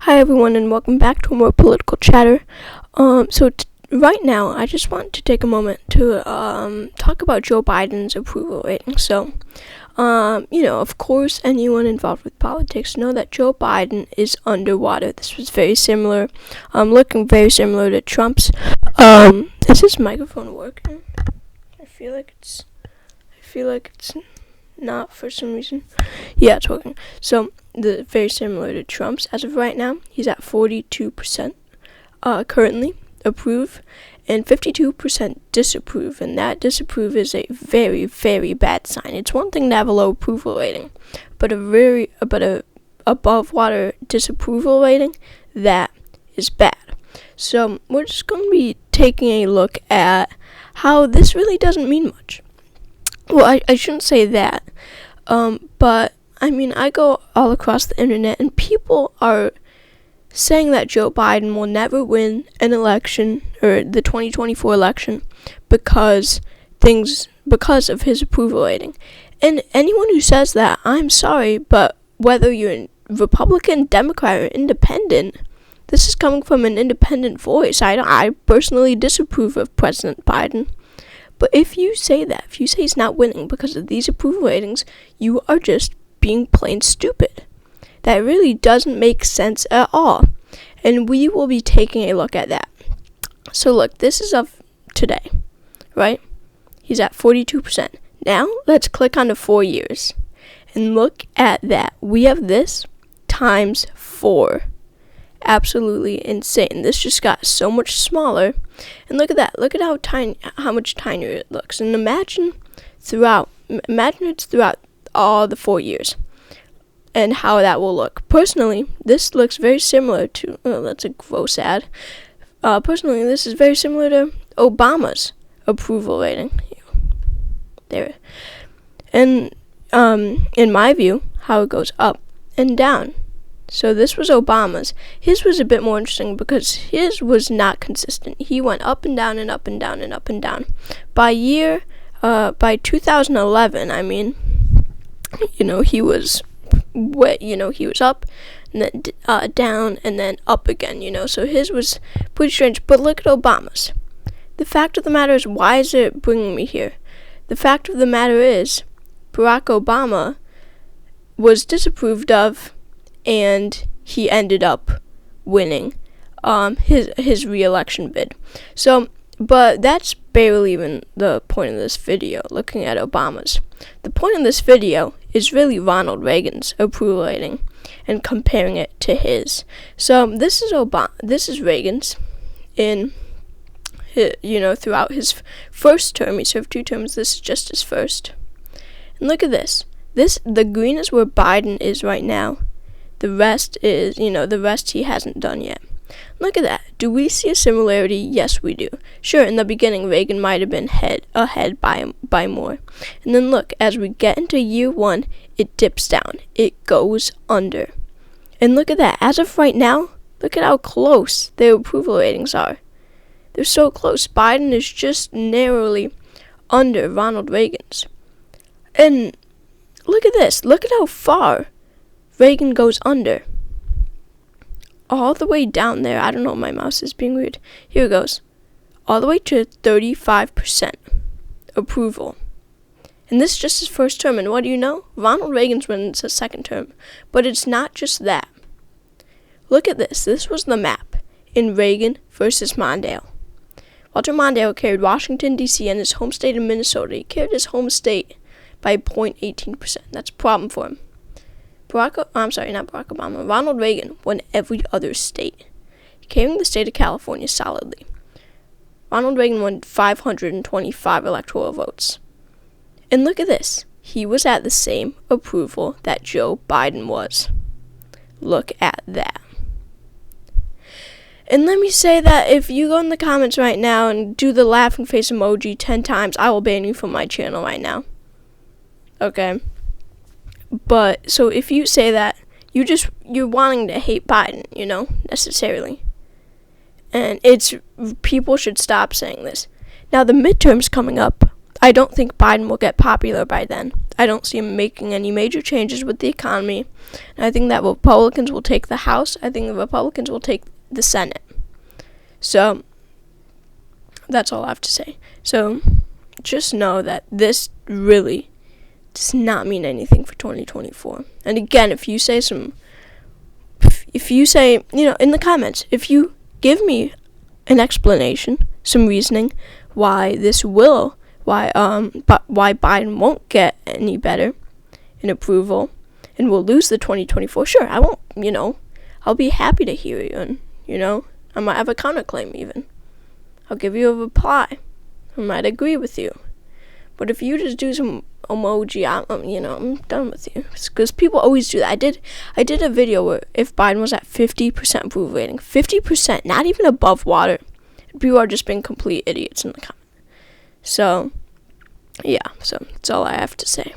Hi everyone, and welcome back to more political chatter. Right now, I just want to take a moment to talk about Joe Biden's approval rating. Of course, anyone involved with politics know that Joe Biden is underwater. This was very similar, looking very similar to Trump's. Is this microphone working? I feel like it's not for some reason. Yeah, it's working. So, very similar to Trump's. As of right now, he's at 42% currently approve and 52% disapprove. And that disapprove is a very, very bad sign. It's one thing to have a low approval rating, but a above water disapproval rating, that is bad. So we're just going to be taking a look at how this really doesn't mean much. Well, I shouldn't say that, but I go all across the internet and people are saying that Joe Biden will never win an election, or the 2024 election, because of his approval rating. And anyone who says that, I'm sorry, but whether you're a Republican, Democrat, or Independent, this is coming from an independent voice. I personally disapprove of President Biden. But if you say that, if you say he's not winning because of these approval ratings, you are just being plain stupid. That really doesn't make sense at all. And we will be taking a look at that. So look, this is of today, right? He's at 42%. Now, let's click on the 4 years. And look at that. We have this times 4. Absolutely insane. This just got so much smaller. And look at that. Look at how much tinier it looks. And imagine it's throughout all the 4 years and how that will look. Personally, this looks very similar to, that's a gross ad. Personally, this is very similar to Obama's approval rating. There. And in my view, how it goes up and down. So this was Obama's. His was a bit more interesting because his was not consistent. He went up and down and up and down and up and down. By 2011, he was he was up and then down and then up again, so his was pretty strange. But look at Obama's. The fact of the matter is, why is it bringing me here? The fact of the matter is, Barack Obama was disapproved of, and he ended up winning his re-election bid. So, but that's barely even the point of this video, looking at Obama's. The point of this video is really Ronald Reagan's approval rating and comparing it to his. So this is Reagan's throughout his first term. He served 2 terms. This is just his first. And look at this. The green is where Biden is right now. The rest is, the rest he hasn't done yet. Look at that. Do we see a similarity? Yes, we do. Sure, in the beginning, Reagan might have been ahead by more. And then look, as we get into year 1, it dips down. It goes under. And look at that. As of right now, look at how close their approval ratings are. They're so close. Biden is just narrowly under Ronald Reagan's. And look at this. Look at how far Reagan goes under. All the way down there. I don't know, my mouse is being weird. Here it goes. All the way to 35% approval. And this is just his first term. And what do you know? Ronald Reagan's wins his second term. But it's not just that. Look at this. This was the map in Reagan versus Mondale. Walter Mondale carried Washington, D.C. and his home state of Minnesota. He carried his home state by 0.18%. That's a problem for him. Ronald Reagan won every other state, carrying the state of California solidly. Ronald Reagan won 525 electoral votes. And look at this. He was at the same approval that Joe Biden was. Look at that. And let me say that if you go in the comments right now and do the laughing face emoji 10 times, I will ban you from my channel right now. Okay? But, so if you say that, you're wanting to hate Biden, necessarily. And people should stop saying this. Now, the midterms coming up, I don't think Biden will get popular by then. I don't see him making any major changes with the economy. And I think that Republicans will take the House. I think the Republicans will take the Senate. So that's all I have to say. So just know that this really does not mean anything for 2024. And again, if you say, in the comments, if you give me an explanation, some reasoning why Biden won't get any better in approval and will lose the 2024, sure, I won't, I'll be happy to hear you, and, I might have a counterclaim even. I'll give you a reply. I might agree with you. But if you just do some emoji, I'm done with you. Because people always do that. I did a video where if Biden was at 50% approval rating, 50%, not even above water, people are just being complete idiots in the comments. So, yeah, so that's all I have to say.